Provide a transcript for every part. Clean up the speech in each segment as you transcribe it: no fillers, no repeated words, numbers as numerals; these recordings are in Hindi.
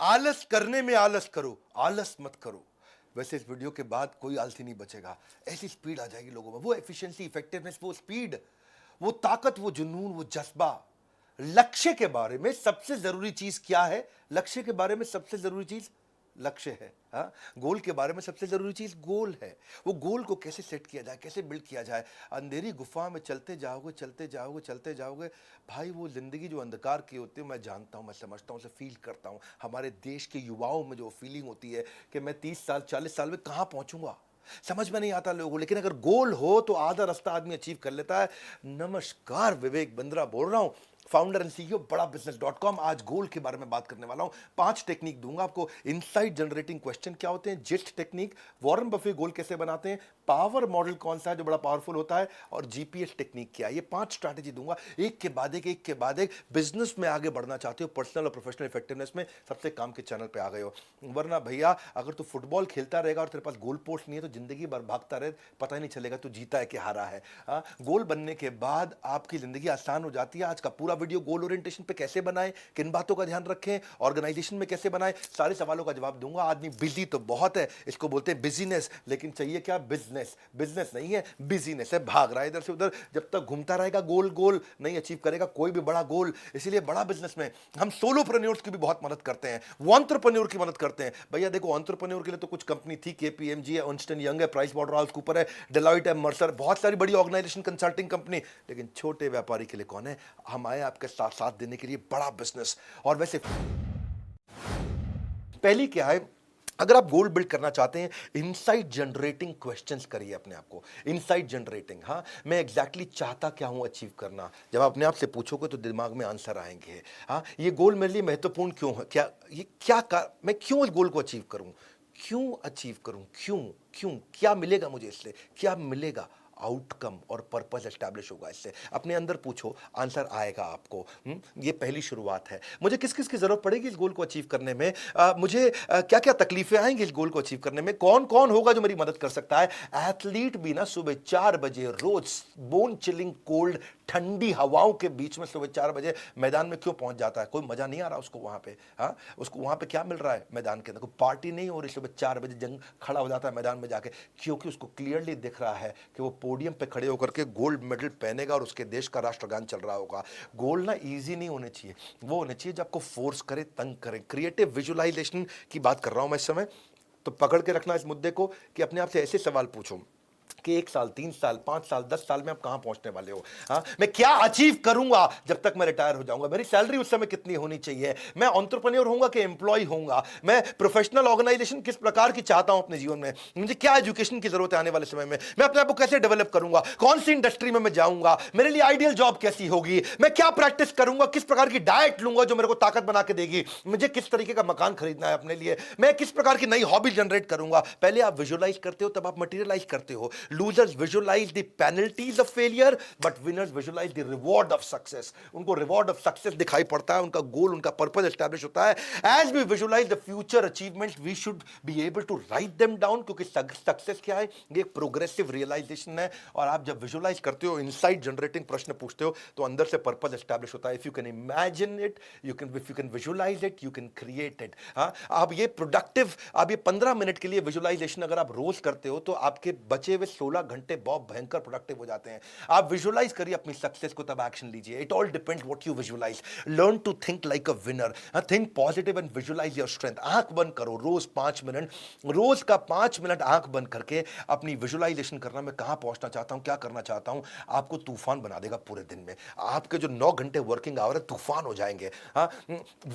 आलस करने में आलस करो, आलस मत करो। वैसे इस वीडियो के बाद कोई आलसी नहीं बचेगा। ऐसी स्पीड आ जाएगी लोगों में, वो एफिशिएंसी, इफेक्टिवनेस, वो स्पीड, वो ताकत, वो जुनून, वो जज्बा। लक्ष्य के बारे में सबसे जरूरी चीज क्या है? लक्ष्य के बारे में सबसे जरूरी चीज लक्ष्य है। हाँ, गोल के बारे में सबसे जरूरी चीज गोल है। वो गोल को कैसे सेट किया जाए, कैसे बिल्ड किया जाए। अंधेरी गुफा में चलते जाओगे, चलते जाओगे, चलते जाओगे भाई। वो जिंदगी जो अंधकार की होती है, मैं जानता हूं, मैं समझता हूं, उसे फील करता हूं। हमारे देश के युवाओं में जो फीलिंग होती है कि मैं 30 साल 40 साल में कहां पहुंचूंगा, समझ में नहीं आता लोगों को। लेकिन अगर गोल हो तो आधा रास्ता आदमी अचीव कर लेता है। नमस्कार, विवेक बिंद्रा बोल रहा हूं, फाउंडर एंड सीईओ बड़ा बिजनेस .com। आज गोल के बारे में बात करने वाला हूं। 5 टेक्निक दूंगा आपको। इनसाइट जनरेटिंग क्वेश्चन क्या होते हैं, जिस्ट टेक्निक, वॉरेन बफे गोल कैसे बनाते हैं, पावर मॉडल कौन सा है जो बड़ा पावरफुल होता है, और जीपीएस टेक्निक क्या है। ये 5 स्ट्रैटेजी दूंगा, एक के बाद एक, एक के बाद एक। बिजनेस में आगे बढ़ना चाहते हो, पर्सनल और प्रोफेशनल इफेक्टिवनेस में, सबसे काम के चैनल पे आ गए हो। वरना भैया अगर तू फुटबॉल खेलता रहेगा और तेरे पास गोल पोस्ट नहीं है तो जिंदगी भर भागता रहे, पता ही नहीं चलेगा तू जीता है कि हारा है। गोल बनने के बाद आपकी जिंदगी आसान हो जाती है। आज का पूरा वीडियो गोल ओरिएंटेशन पे कैसे बनाएं, किन बातों का ध्यान रखें, ऑर्गेनाइजेशन में कैसे बनाएं, सारे सवालों का जवाब दूंगा। आदमी बिजी तो बहुत है, इसको बोलते हैं बिजीनेस, लेकिन चाहिए क्या? बिजनेस। बिजनेस नहीं है, बिजीनेस है। भाग रहा है इधर से उधर, जब तक घूमता रहेगा गोल गोल नहीं अचीव करेगा कोई भी बड़ा गोल। इसीलिए बड़ा बिजनेस में हम सोलोप्रेन्योर्स की भी बहुत मदद करते हैं, वो एंटरप्रेन्योर की मदद करते हैं। भैया देखो, एंटरप्रेन्योर के लिए तो कुछ कंपनी थी, केपीएमजी है, अर्न्स्ट एंड यंग है, प्राइस वाटरहाउस कूपर है, डेलॉयट है, मर्सर, बहुत सारी बड़ी ऑर्गेनाइजेशन, कंसल्टिंग कंपनी। लेकिन छोटे व्यापारी के लिए कौन है? हम आए आपके साथ साथ देने के लिए, बड़ा बिजनेस। और वैसे पहली क्या है, अगर आप गोल बिल्ड करना चाहते हैं, इनसाइट जनरेटिंग क्वेश्चंस करिए अपने आप को। इनसाइट जनरेटिंग, हाँ, मैं एग्जैक्टली चाहता क्या हूं अचीव करना। जब आप अपने आप से पूछोगे तो दिमाग में आंसर आएंगे। हाँ, ये गोल मेरे लिए महत्वपूर्ण क्यों है, क्या ये मैं क्यों इस गोल को अचीव करूं, क्यों अचीव करूं, क्यों क्यों क्या मिलेगा मुझे इससे, क्या मिलेगा, आउटकम और पर्पस एस्टैब्लिश होगा इससे। अपने अंदर पूछो, आंसर आएगा आपको। ये पहली शुरुआत है। मुझे किस किस की जरूरत पड़ेगी इस गोल को अचीव करने में, मुझे क्या क्या तकलीफें आएंगी इस गोल को अचीव करने में, कौन कौन होगा जो मेरी मदद कर सकता है। एथलीट भी ना सुबह 4 बजे रोज बोन चिलिंग कोल्ड ठंडी हवाओं के बीच में सुबह 4 बजे मैदान में क्यों पहुंच जाता है? कोई मजा नहीं आ रहा उसको वहां पे। हाँ, उसको वहां पे क्या मिल रहा है मैदान के अंदर? कोई पार्टी नहीं हो रही, सुबह 4 बजे जंग खड़ा हो जाता है मैदान में जाके, क्योंकि उसको क्लियरली दिख रहा है कि वो पोडियम पे खड़े होकर के गोल्ड मेडल पहनेगा और उसके देश का राष्ट्रगान चल रहा होगा। गोल ना इजी नहीं होने चाहिए, वो होने चाहिए जो आपको फोर्स करे, तंग करे। क्रिएटिव विजुअलाइजेशन की बात कर रहा हूं मैं इस समय। तो पकड़ के रखना इस मुद्दे को कि अपने आप से ऐसे सवाल पूछो कि 1 साल, 3 साल, 5 साल, 10 साल में आप कहां पहुंचने वाले हो। हाँ, मैं क्या अचीव करूंगा जब तक मैं रिटायर हो जाऊंगा, मेरी सैलरी उस समय कितनी होनी चाहिए, मैं एंटरप्रेन्योर होऊंगा कि एम्प्लॉय होऊंगा, मैं प्रोफेशनल ऑर्गेनाइजेशन किस प्रकार की चाहता हूं अपने जीवन में, मुझे क्या एजुकेशन की जरूरत है आने वाले समय में, मैं अपने आप को कैसे डेवलप करूंगा, कौन सी इंडस्ट्री में मैं जाऊंगा, मेरे लिए आइडियल जॉब कैसी होगी, मैं क्या प्रैक्टिस करूंगा, किस प्रकार की डाइट लूंगा जो मेरे को ताकत बना के देगी, मुझे किस तरीके का मकान खरीदना है अपने लिए, मैं किस प्रकार की नई हॉबी जनरेट करूंगा। पहले आप विजुअलाइज करते हो, तब आप मटेरियलाइज करते हो। Losers visualise the penalties of failure, but winners visualize the reward of success. उनको reward of success दिखाई पड़ता है, उनका गोल, उनका पर्पस एस्टैब्लिश होता है। As we visualize the future achievements, we should be able to write them down, क्योंकि सक्सेस क्या है, ये एक प्रोग्रेसिव रियलाइजेशन है। और आप जब विजुअलाइज करते हो, इनसाइट जनरेटिंग प्रश्न पूछते हो, तो अंदर से पर्पस एस्टैब्लिश होता है। If you can imagine it, if you can visualise it, you can create it. हाँ, आप ये प्रोडक्टिव, आप ये 15 मिनट के लिए विजुअलाइजेशन अगर आप रोज करते हो तो आपके बचे हुए 16 घंटे बहुत भयंकर प्रोडक्टिव हो जाते हैं। आप विजुअलाइज करिए अपनी सक्सेस को, तब एक्शन लीजिए। It all depends what you visualise. Learn to think like a winner, think positive and visualise your strength. आंख बंद करो रोज 5 मिनट, रोज का 5 मिनट आंख बंद करके अपनी विजुअलाइजेशन करना, मैं कहां पहुंचना चाहता हूं, क्या करना चाहता हूं। आपको तूफान बना देगा पूरे दिन में। आपके जो 9 घंटे वर्किंग आवर है, तूफान हो जाएंगे।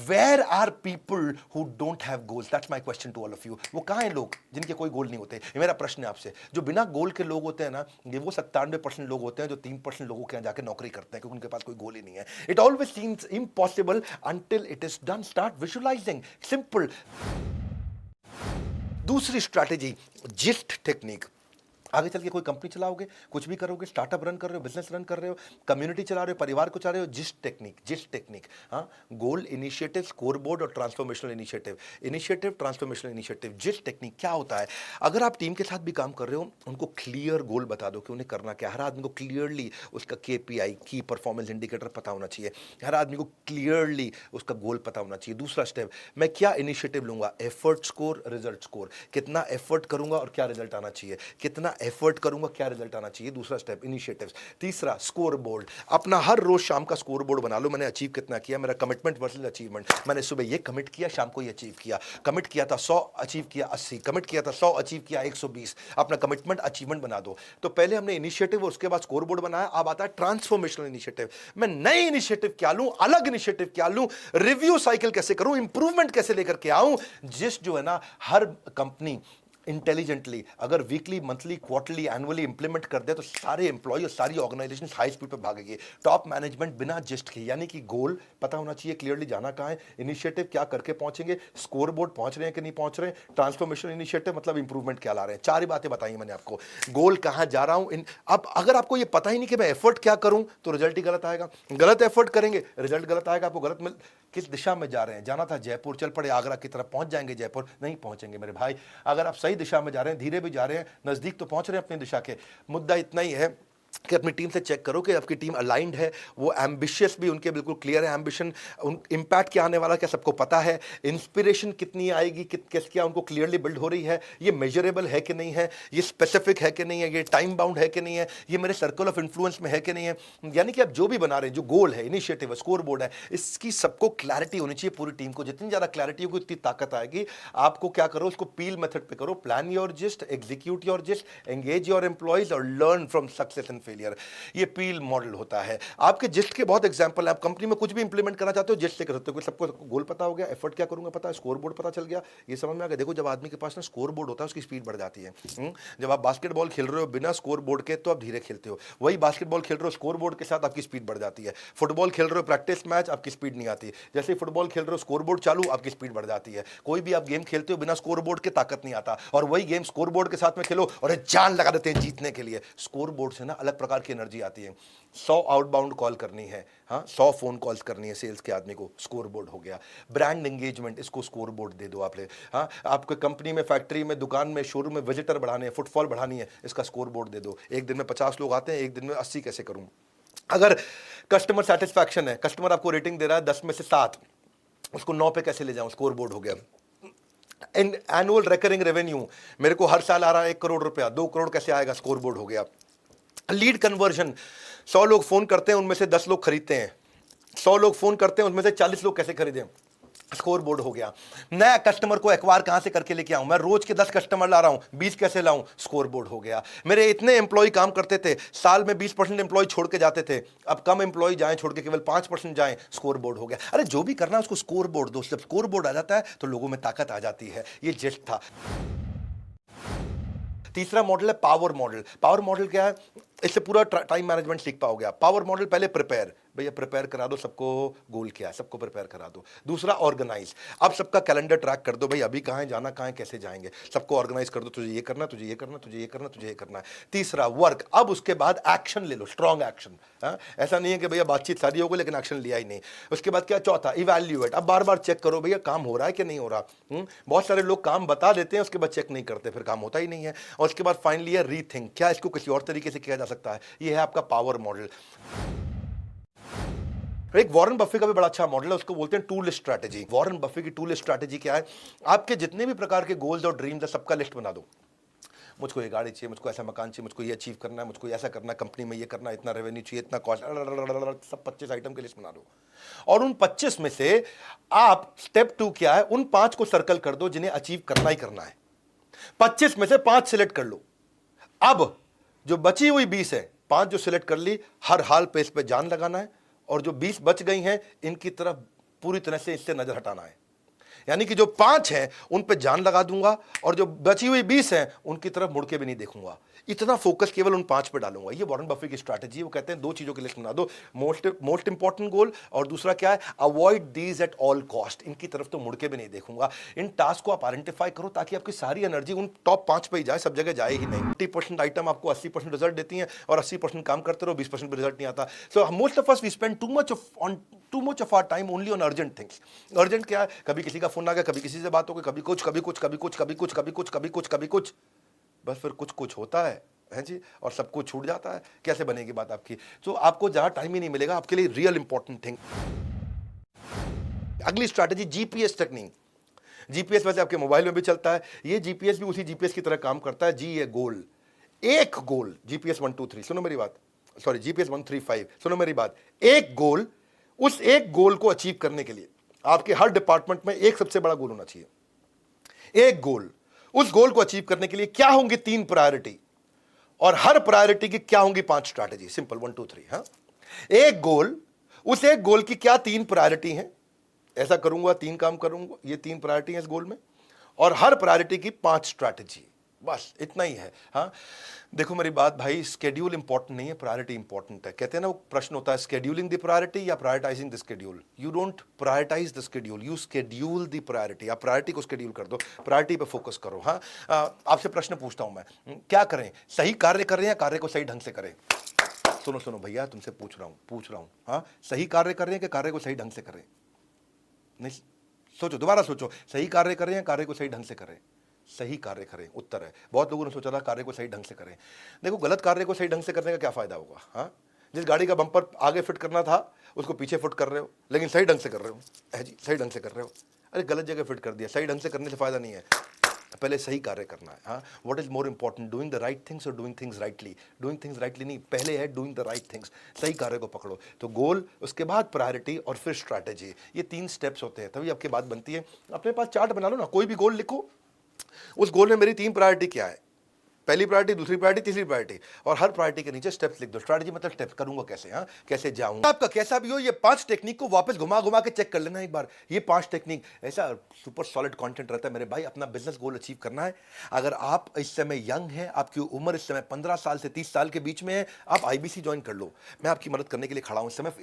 Where are people who don't have goals? That's my question to all of you. वो कहां हैं लोग जिनके कोई गोल नहीं होते? ये मेरा प्रश्न है आपसे। जो बिना गोल के लोग होते हैं ना, ये वो 97% लोग होते हैं जो 3% लोगों के यहाँ जाके नौकरी करते हैं, क्योंकि उनके पास कोई गोल ही नहीं है। It always seems impossible until it is done. Start visualising, simple. दूसरी स्ट्रैटेजी, जिस्ट टेक्निक। आगे चल के कोई कंपनी चलाओगे, कुछ भी करोगे, स्टार्टअप रन कर रहे हो, बिजनेस रन कर रहे हो, कम्युनिटी चला रहे हो, परिवार को चला रहे हो, जिस टेक्निक, हाँ, गोल, इनिशिएटिव, स्कोरबोर्ड और ट्रांसफॉर्मेशनल ट्रांसफॉर्मेशनल इनिशिएटिव, जिस टेक्निक क्या होता है। अगर आप टीम के साथ भी काम कर रहे हो, उनको क्लियर गोल बता दो कि उन्हें करना क्या है। हर आदमी को क्लियरली उसका KPI, की परफॉर्मेंस इंडिकेटर पता होना चाहिए। हर आदमी को क्लियरली उसका गोल पता होना चाहिए। दूसरा स्टेप, मैं क्या इनिशिएटिव लूंगा, एफर्ट स्कोर, रिजल्ट स्कोर, कितना एफर्ट करूंगा और क्या रिजल्ट आना चाहिए, कितना एफर्ट करूंगा क्या रिजल्ट आना चाहिए। दूसरा स्टेप इनिशिएटिव्स। तीसरा स्कोर बोर्ड, अपना हर रोज शाम का स्कोर बोर्ड बना लो। मैंने अचीव कितना किया, मेरा कमिटमेंट वर्सेस अचीवमेंट। मैंने सुबह ये कमिट किया, शाम को ये अचीव किया। कमिट किया था 100, अचीव किया 80। कमिट किया था 100, अचीव किया 120। अपना कमिटमेंट अचीवमेंट बना दो। तो पहले हमने इनिशिएटिव, उसके बाद स्कोर बोर्ड बनाया। अब आता है ट्रांसफॉर्मेशनल इनिशिएटिव। मैं नए इनिशिएटिव क्या लूं, अलग इनिशिएटिव क्या लूं, रिव्यू साइकिल कैसे करूं, इंप्रूवमेंट कैसे लेकर के आऊं। जिस जो है ना, हर कंपनी इंटेलिजेंटली अगर weekly, monthly, quarterly, annually implement कर दे तो सारे एम्प्लॉय और सारी ऑर्गेनाइजेशन हाई स्पीड पे भागेगी। टॉप मैनेजमेंट बिना जिस्ट के, यानी कि गोल पता होना चाहिए, क्लियरली जाना कहाँ है, इनिशिएटिव क्या करके पहुंचेंगे, स्कोर बोर्ड पहुंच रहे हैं कि नहीं पहुंच रहे हैं, ट्रांसफॉर्मेशन इनिशिएटिव मतलब इंप्रूवमेंट क्या ला रहे हैं। चार ही बातें बताई मैंने आपको। गोल कहाँ जा रहा हूं, अब अगर आपको ये पता ही नहीं कि मैं एफर्ट क्या करूं तो रिजल्ट ही गलत आएगा। गलत एफर्ट करेंगे, रिजल्ट गलत आएगा। आपको गलत किस दिशा में जा रहे हैं, जाना था जयपुर, चल पड़े आगरा की तरफ, पहुंच जाएंगे जयपुर, नहीं पहुंचेंगे मेरे भाई। अगर आप सही दिशा में जा रहे हैं, धीरे भी जा रहे हैं, नजदीक तो पहुंच रहे हैं अपनी दिशा के। मुद्दा इतना ही है कि अपनी टीम से चेक करो कि आपकी टीम अलाइंड है, वो एम्बिशियस भी उनके बिल्कुल क्लियर है एम्बिशन, इंपैक्ट क्या आने वाला क्या सबको पता है, इंस्पिरेशन कितनी आएगी, क्या उनको क्लियरली बिल्ड हो रही है, ये मेजरेबल है कि नहीं है, ये स्पेसिफिक है कि नहीं है, ये टाइम बाउंड है कि नहीं है, ये मेरे सर्कल ऑफ इन्फ्लुएंस में है कि नहीं है। यानी कि आप जो भी बना रहे हैं, जो गोल है, इनिशिएटिव है, स्कोर बोर्ड है, इसकी सबको क्लैरिटी होनी चाहिए पूरी टीम को। जितनी ज़्यादा क्लैरिटी होगी उतनी ताकत आएगी। आपको क्या करो, उसको पील मेथड पे करो, plan your gist, execute your gist, engage your employees और learn from success and failure. ये पील मॉडल होता है। आपके जिस्ट के बहुत एग्जांपल है। आप कंपनी में कुछ भी इंप्लीमेंट करना चाहते हो, जिस्ट से कर सकते हो। सबको गोल पता हो गया, एफर्ट क्या करूंगा पता है, स्कोर बोर्ड पता चल गया, ये समझ में आ गया। देखो, जब आदमी के पास ना स्कोर बोर्ड होता है, उसकी स्पीड बढ़ जाती है। जब आप बास्केटबॉल खेल रहे हो बिना स्कोर बोर्ड के तो आप धीरे खेलते हो, वही बास्केटबॉल खेल रहे हो स्कोर बोर्ड के साथ, आपकी स्पीड बढ़ जाती है। फुटबॉल खेल रहे हो प्रैक्टिस मैच, आपकी स्पीड नहीं आती। जैसे ही फुटबॉल खेल रहे हो, स्कोर बोर्ड चालू, आपकी स्पीड बढ़ जाती है। कोई भी आप गेम खेलते हो बिना स्कोर बोर्ड के, ताकत नहीं आता। और वही गेम स्कोर बोर्ड के साथ में खेलो और जान लगा देते हैं जीतने के लिए। स्कोर बोर्ड से ना अलग प्रकार की एनर्जी आती है। 100 आउटबाउंड कॉल करनी है, हाँ, 100 फोन कॉल्स करनी है सेल्स के आदमी को, स्कोर बोर्ड हो गया। ब्रांड एंगेजमेंट, इसको स्कोर बोर्ड दे दो आप। हाँ, आपको कंपनी में, फैक्ट्री में, दुकान में, शोरूम में विजिटर बढ़ाने हैं, फुटफॉल बढ़ानी है, इसका स्कोर बोर्ड दे दो। एक दिन में 50 लोग आते हैं, एक दिन में 80 कैसे करूं। अगर कस्टमर सेटिस्फैक्शन है, कस्टमर आपको रेटिंग दे रहा है 10 में से 7, उसको 9 पे कैसे ले जाऊं, स्कोर बोर्ड हो गया। एनुअल रिकरिंग रेवेन्यू, मेरे को हर साल आ रहा है 1 करोड़ रुपया, 2 करोड़ कैसे आएगा, स्कोर बोर्ड हो गया। लीड कन्वर्जन, 100 लोग फोन करते हैं, उनमें से 10 लोग खरीदते हैं। 100 लोग फोन करते हैं, उनमें से 40 लोग कैसे खरीदें, स्कोर बोर्ड हो गया। नया कस्टमर को एक्वायर कहां से करके लेके आऊं, मैं रोज के 10 कस्टमर ला रहा हूं, 20 कैसे लाऊं, स्कोर बोर्ड हो गया। मेरे इतने एम्प्लॉय काम करते थे, साल में 20% एम्प्लॉय छोड़ के जाते थे, अब कम एम्प्लॉय जाएं, छोड़ के केवल 5% जाएं, स्कोर बोर्ड हो गया। अरे जो भी करना है उसको स्कोर बोर्ड दो। जब स्कोर बोर्ड आ जाता है तो लोगों में ताकत आ जाती है। ये जेस्ट था। तीसरा मॉडल है पावर मॉडल। पावर मॉडल क्या है, इससे पूरा टाइम मैनेजमेंट सीख पाओगे आप। पावर मॉडल, पहले प्रिपेयर, भैया प्रिपेयर करा दो सबको, गोल क्या है सबको प्रिपेयर करा दो। दूसरा ऑर्गेनाइज, अब सबका कैलेंडर ट्रैक कर दो, भाई अभी कहाँ है, जाना कहाँ है, कैसे जाएंगे, सबको ऑर्गेनाइज कर दो, तुझे ये करना, तुझे ये करना, तुझे ये करना, तुझे ये करना है। तीसरा वर्क, अब उसके बाद एक्शन ले लो, स्ट्रॉन्ग एक्शन। ऐसा नहीं है कि भैया बातचीत सारी हो गई लेकिन एक्शन लिया ही नहीं। उसके बाद क्या, चौथा इवैल्यूएट, अब बार बार चेक करो भैया काम हो रहा है कि नहीं हो रहा। बहुत सारे लोग काम बता देते हैं, उसके बाद चेक नहीं करते, फिर काम होता ही नहीं है। और उसके बाद फाइनली है रीथिंक, क्या इसको किसी और तरीके से किया जा सकता है। ये है आपका पावर मॉडल। एक वॉरेन बफे का भी बड़ा अच्छा मॉडल है, उसको बोलते हैं टूल स्ट्रैटेजी। वॉरेन बफे की टूल स्ट्रैटेजी क्या है, आपके जितने भी प्रकार के गोल्स और ड्रीम्स है सबका लिस्ट बना दो। मुझको ये गाड़ी चाहिए, मुझको ऐसा मकान चाहिए, मुझको ये अचीव करना है, मुझको ऐसा करना है, कंपनी में ये करना है, इतना रेवेन्यू चाहिए, इतना कॉस्ट, सब 25 आइटम की लिस्ट बना दो। और उन 25 में से आप स्टेप 2 क्या है, उन 5 को सर्कल कर दो जिन्हें अचीव करना ही करना है। 25 में से 5 सिलेक्ट कर लो। अब जो बची हुई 20 है, 5 जो सिलेक्ट कर ली, हर हाल पे इस पे जान लगाना है, और जो 20 बच गई हैं इनकी तरफ पूरी तरह से इससे नजर हटाना है। यानी कि जो 5 हैं उन पे जान लगा दूंगा और जो बची हुई 20 हैं उनकी तरफ मुड़ के भी नहीं देखूंगा। इतना फोकस केवल उन 5 पे डालूंगा। ये वॉरेन बफे की स्ट्रैटेजी है। वो कहते हैं 2 चीजों की लिस्ट बना दो, मोस्ट इंपॉर्टेंट गोल, और दूसरा क्या है, avoid these at all cost. इनकी तरफ तो मुड़ के भी नहीं देखूंगा। इन टास्क को आप आइडेंटिफाई करो ताकि आपकी सारी एनर्जी उन टॉप 5 पे ही जाए, सब जगह जाए ही नहीं। 50% आइटम आपको 80% रिजल्ट देती हैं और 80% काम करते रहो, 20% पे रिजल्ट नहीं आता। So most of us we spend too much of our time only on urgent things. Urgent क्या है, कभी किसी का फोन आ गया, कभी किसी से बात हो गई, कभी कुछ कभी कुछ कभी कुछ कभी कुछ कभी कुछ कभी कुछ कभी कुछ, बस फिर कुछ कुछ होता है जी, और सब कुछ छूट जाता है। कैसे बनेगी बात आपकी? तो आपको जहां टाइम ही नहीं मिलेगा आपके लिए रियल इंपॉर्टेंट थिंग। अगली स्ट्रैटेजी, जीपीएस टेक्निक। जीपीएस वैसे आपके मोबाइल में भी चलता है, ये जीपीएस भी उसी जीपीएस की तरह काम करता है जी। ये गोल, एक गोल, जीपीएस 1 2 3, सुनो मेरी बात, सॉरी जीपीएस 1 3 5, सुनो मेरी बात। एक गोल, उस एक गोल को अचीव करने के लिए आपके हर डिपार्टमेंट में एक सबसे बड़ा गोल होना चाहिए। एक गोल, उस गोल को अचीव करने के लिए क्या होंगी 3 प्रायोरिटी, और हर प्रायोरिटी की क्या होंगी 5 स्ट्रैटेजी। सिंपल 1 2 3। हाँ, एक गोल, उस एक गोल की क्या 3 प्रायोरिटी हैं, ऐसा करूंगा 3 काम करूंगा, ये 3 प्रायोरिटी है इस गोल में, और हर प्रायोरिटी की 5 स्ट्रैटेजी, बस इतना ही है। हाँ, देखो मेरी बात भाई, स्केड्यूल इंपॉर्टेंट नहीं है, प्रायोरिटी इंपॉर्टेंट है। कहते हैं ना, वो प्रश्न होता है स्केड्यूलिंग द प्रायोरिटी या prioritising the schedule. You don't prioritise the schedule, you schedule the priority. आप प्रायोरिटी को स्केड्यूल कर दो, प्रायोरिटी पे फोकस करो। हाँ, आपसे प्रश्न पूछता हूं मैं, क्या करें, सही कार्य करें या कार्य को सही ढंग से करें? सुनो सुनो भैया, तुमसे पूछ रहा हूं। हाँ, सही कार्य कर रहे हैं कि कार्य को सही ढंग से करें? नहीं, सोचो, दोबारा सोचो, सही कार्य करें या कार्य को सही ढंग से करें? सही कार्य करें, उत्तर है। बहुत लोगों ने सोचा था कार्य को सही ढंग से करें। देखो, गलत कार्य को सही ढंग से करने का क्या फायदा होगा? हाँ, जिस गाड़ी का बम्पर आगे फिट करना था उसको पीछे फिट कर रहे हो, लेकिन सही ढंग से कर रहे हो। है जी, सही ढंग से कर रहे हो, अरे गलत जगह फिट कर दिया। सही ढंग से करने से फायदा नहीं है, पहले सही कार्य करना है। हाँ, what is more important, doing the right things और doing things rightly? Doing things rightly नहीं, पहले है डूइंग द राइट थिंग्स। सही कार्य को पकड़ो। तो गोल, उसके बाद प्रायोरिटी और फिर स्ट्रैटेजी, ये 3 स्टेप्स होते हैं, तभी आपकी बात बनती है। अपने पास चार्ट बना लो ना, कोई भी गोल लिखो, उस गोल में मेरी 3 प्रायोरिटी क्या है, पहली प्रायोरिटी, दूसरी प्रायोरिटी, तीसरी प्रायोरिटी, और हर प्रायोरिटी के नीचे स्टेप्स लिख दो। स्ट्रैटेजी मतलब स्टेप्स, करूंगा कैसे, हाँ कैसे जाऊंगा। आपका कैसा भी हो, ये 5 टेक्निक को वापस घुमा घुमा के चेक कर लेना एक बार। ये 5 टेक्निक, ऐसा सुपर सॉलिड कंटेंट रहता है मेरे भाई। अपना बिजनेस गोल अचीव करना है, अगर आप इस समय यंग हैं, आपकी उम्र इस समय 15 साल से 30 साल के बीच में है, आप आईबीसी ज्वाइन कर लो। मैं आपकी मदद करने के लिए खड़ा हूं इस समय।